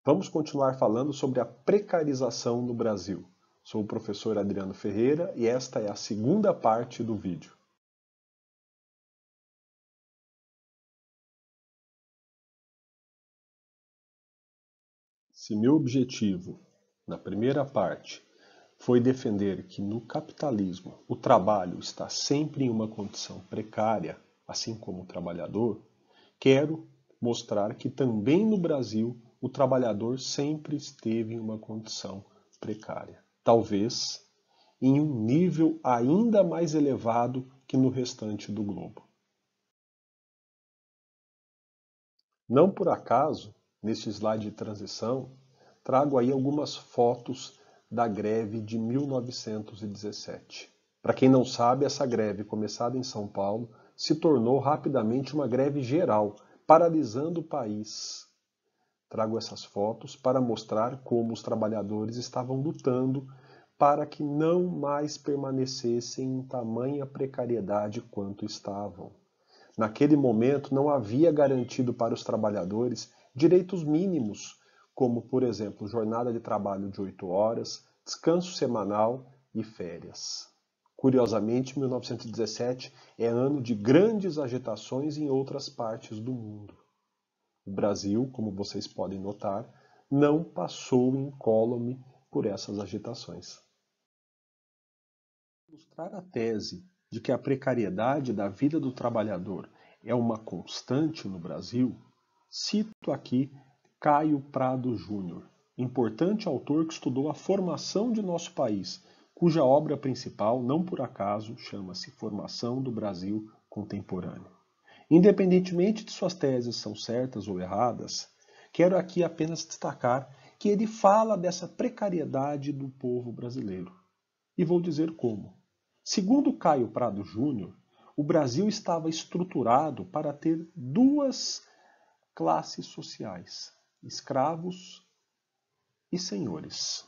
Vamos continuar falando sobre a precarização no Brasil. Sou o professor Adriano Ferreira e esta é a segunda parte do vídeo. Se meu objetivo, na primeira parte, foi defender que no capitalismo o trabalho está sempre em uma condição precária, assim como o trabalhador, quero mostrar que também no Brasil o trabalhador sempre esteve em uma condição precária. Talvez em um nível ainda mais elevado que no restante do globo. Não por acaso, neste slide de transição, trago aí algumas fotos da greve de 1917. Para quem não sabe, essa greve, começada em São Paulo, se tornou rapidamente uma greve geral, paralisando o país. Trago essas fotos para mostrar como os trabalhadores estavam lutando para que não mais permanecessem em tamanha precariedade quanto estavam. Naquele momento não havia garantido para os trabalhadores direitos mínimos, como, por exemplo, jornada de trabalho de 8 horas, descanso semanal e férias. Curiosamente, 1917 é ano de grandes agitações em outras partes do mundo. O Brasil, como vocês podem notar, não passou incólume por essas agitações. Para ilustrar a tese de que a precariedade da vida do trabalhador é uma constante no Brasil, cito aqui Caio Prado Júnior, importante autor que estudou a formação de nosso país, cuja obra principal, não por acaso, chama-se Formação do Brasil Contemporâneo. Independentemente de suas teses são certas ou erradas, quero aqui apenas destacar que ele fala dessa precariedade do povo brasileiro. E vou dizer como. Segundo Caio Prado Júnior, o Brasil estava estruturado para ter duas classes sociais, escravos e senhores.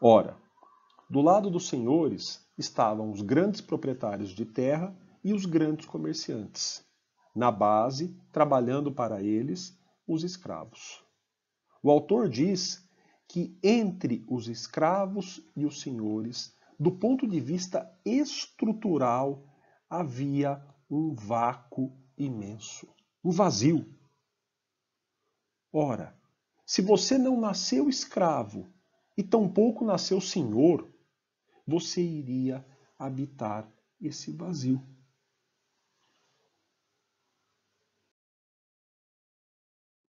Ora, do lado dos senhores estavam os grandes proprietários de terra e os grandes comerciantes. Na base, trabalhando para eles, os escravos. O autor diz que entre os escravos e os senhores, do ponto de vista estrutural, havia um vácuo imenso, um vazio. Ora, se você não nasceu escravo e tampouco nasceu senhor, você iria habitar esse vazio.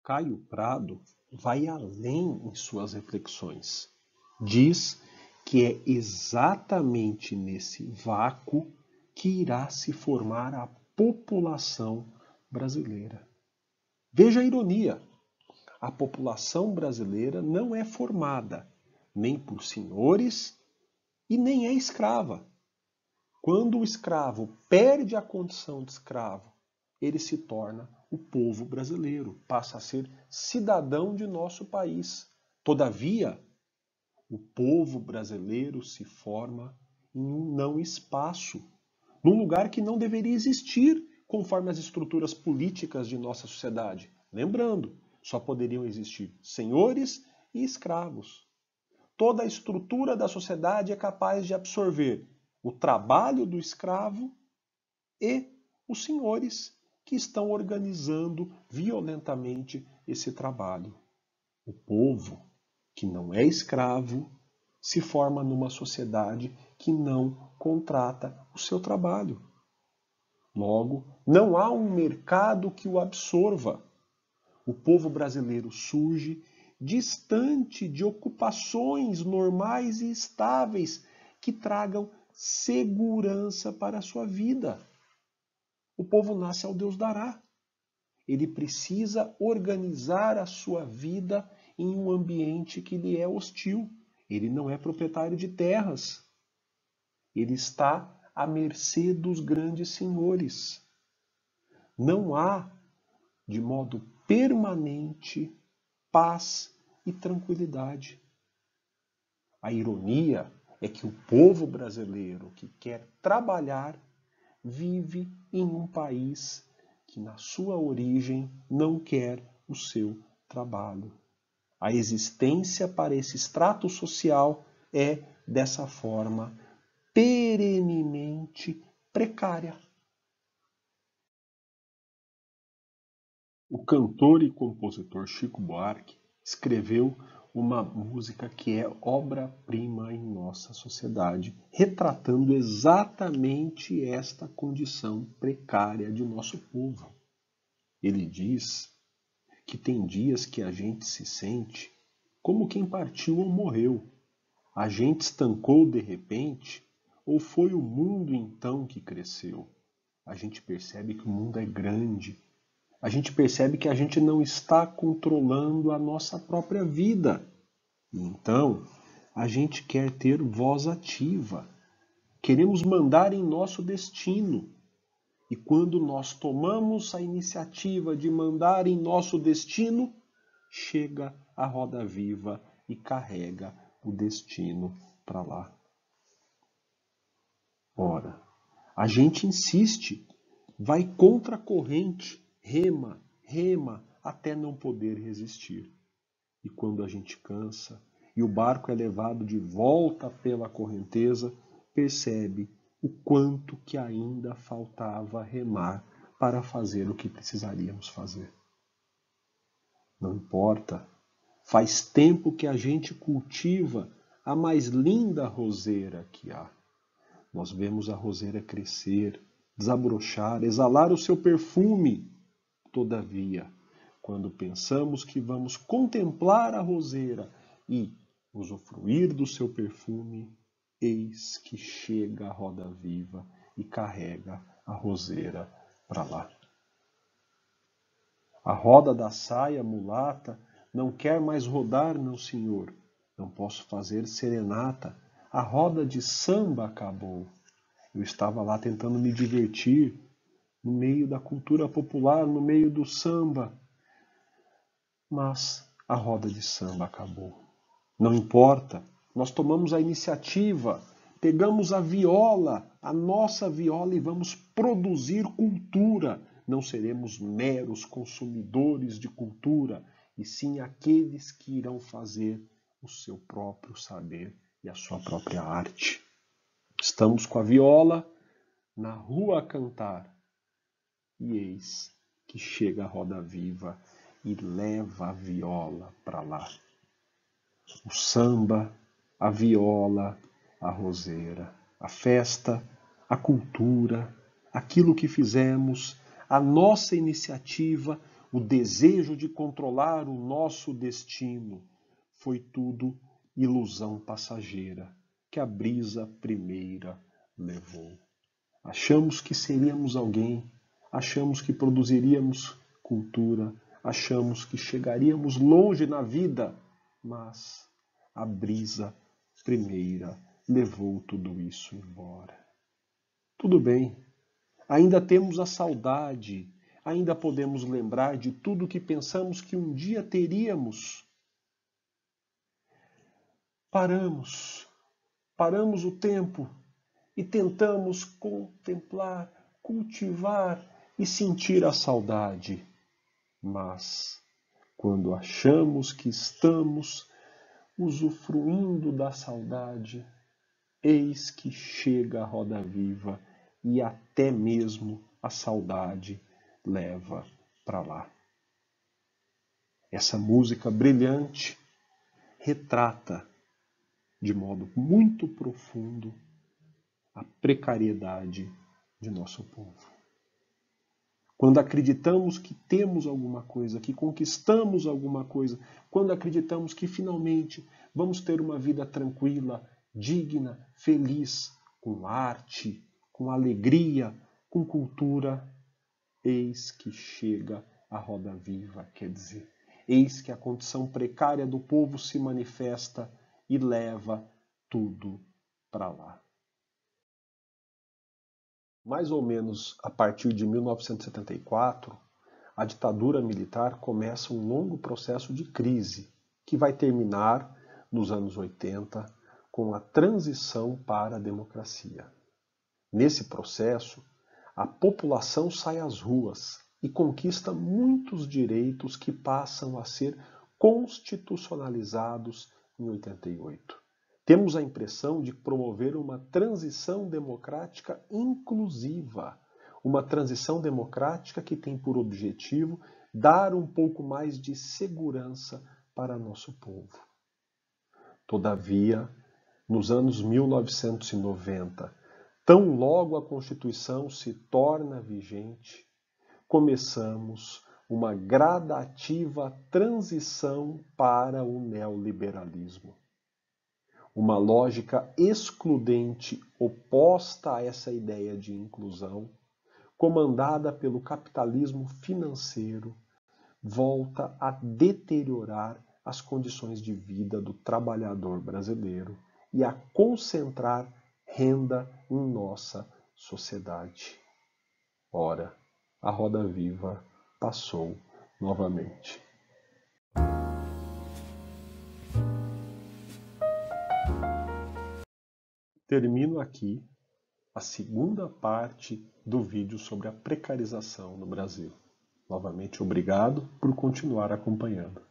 Caio Prado vai além em suas reflexões. Diz que é exatamente nesse vácuo que irá se formar a população brasileira. Veja a ironia. A população brasileira não é formada nem por senhores e nem é escrava. Quando o escravo perde a condição de escravo, ele se torna o povo brasileiro, passa a ser cidadão de nosso país. Todavia, o povo brasileiro se forma em um não espaço, num lugar que não deveria existir conforme as estruturas políticas de nossa sociedade. Lembrando, só poderiam existir senhores e escravos. Toda a estrutura da sociedade é capaz de absorver o trabalho do escravo e os senhores que estão organizando violentamente esse trabalho. O povo, que não é escravo, se forma numa sociedade que não contrata o seu trabalho. Logo, não há um mercado que o absorva. O povo brasileiro surge distante de ocupações normais e estáveis que tragam segurança para a sua vida. O povo nasce ao Deus dará. Ele precisa organizar a sua vida em um ambiente que lhe é hostil. Ele não é proprietário de terras. Ele está à mercê dos grandes senhores. Não há, de modo permanente, paz e tranquilidade. A ironia é que o povo brasileiro que quer trabalhar vive em um país que, na sua origem, não quer o seu trabalho. A existência para esse extrato social é, dessa forma, perenemente precária. O cantor e compositor Chico Buarque escreveu uma música que é obra-prima em nossa sociedade, retratando exatamente esta condição precária de nosso povo. Ele diz que tem dias que a gente se sente como quem partiu ou morreu. A gente estancou de repente, ou foi o mundo então que cresceu? A gente percebe que o mundo é grande. A gente percebe que a gente não está controlando a nossa própria vida. E então, a gente quer ter voz ativa. Queremos mandar em nosso destino. E quando nós tomamos a iniciativa de mandar em nosso destino, chega a roda viva e carrega o destino para lá. Ora, a gente insiste, vai contra a corrente, rema, rema, até não poder resistir. E quando a gente cansa e o barco é levado de volta pela correnteza, percebe o quanto que ainda faltava remar para fazer o que precisaríamos fazer. Não importa, faz tempo que a gente cultiva a mais linda roseira que há. Nós vemos a roseira crescer, desabrochar, exalar o seu perfume. Todavia, quando pensamos que vamos contemplar a roseira e usufruir do seu perfume, eis que chega a roda viva e carrega a roseira para lá. A roda da saia mulata não quer mais rodar, não senhor. Não posso fazer serenata. A roda de samba acabou. Eu estava lá tentando me divertir, no meio da cultura popular, no meio do samba. Mas a roda de samba acabou. Não importa, nós tomamos a iniciativa, pegamos a viola, a nossa viola e vamos produzir cultura. Não seremos meros consumidores de cultura, e sim aqueles que irão fazer o seu próprio saber e a sua própria arte. Estamos com a viola na rua a cantar, e eis que chega a roda viva e leva a viola para lá. O samba, a viola, a roseira, a festa, a cultura, aquilo que fizemos, a nossa iniciativa, o desejo de controlar o nosso destino, foi tudo ilusão passageira que a brisa primeira levou. Achamos que seríamos alguém, achamos que produziríamos cultura, achamos que chegaríamos longe na vida, mas a brisa primeira levou tudo isso embora. Tudo bem, ainda temos a saudade, ainda podemos lembrar de tudo que pensamos que um dia teríamos. Paramos o tempo e tentamos contemplar, cultivar e sentir a saudade. Mas, quando achamos que estamos usufruindo da saudade, eis que chega a roda viva e até mesmo a saudade leva para lá. Essa música brilhante retrata de modo muito profundo a precariedade de nosso povo. Quando acreditamos que temos alguma coisa, que conquistamos alguma coisa, quando acreditamos que finalmente vamos ter uma vida tranquila, digna, feliz, com arte, com alegria, com cultura, eis que chega a roda viva, quer dizer, eis que a condição precária do povo se manifesta e leva tudo para lá. Mais ou menos a partir de 1974, a ditadura militar começa um longo processo de crise, que vai terminar nos anos 80 com a transição para a democracia. Nesse processo, a população sai às ruas e conquista muitos direitos que passam a ser constitucionalizados em 88. Temos a impressão de promover uma transição democrática inclusiva, uma transição democrática que tem por objetivo dar um pouco mais de segurança para nosso povo. Todavia, nos anos 1990, tão logo a Constituição se torna vigente, começamos uma gradativa transição para o neoliberalismo. Uma lógica excludente oposta a essa ideia de inclusão, comandada pelo capitalismo financeiro, volta a deteriorar as condições de vida do trabalhador brasileiro e a concentrar renda em nossa sociedade. Ora, a roda viva passou novamente. Termino aqui a segunda parte do vídeo sobre a precarização no Brasil. Novamente, obrigado por continuar acompanhando.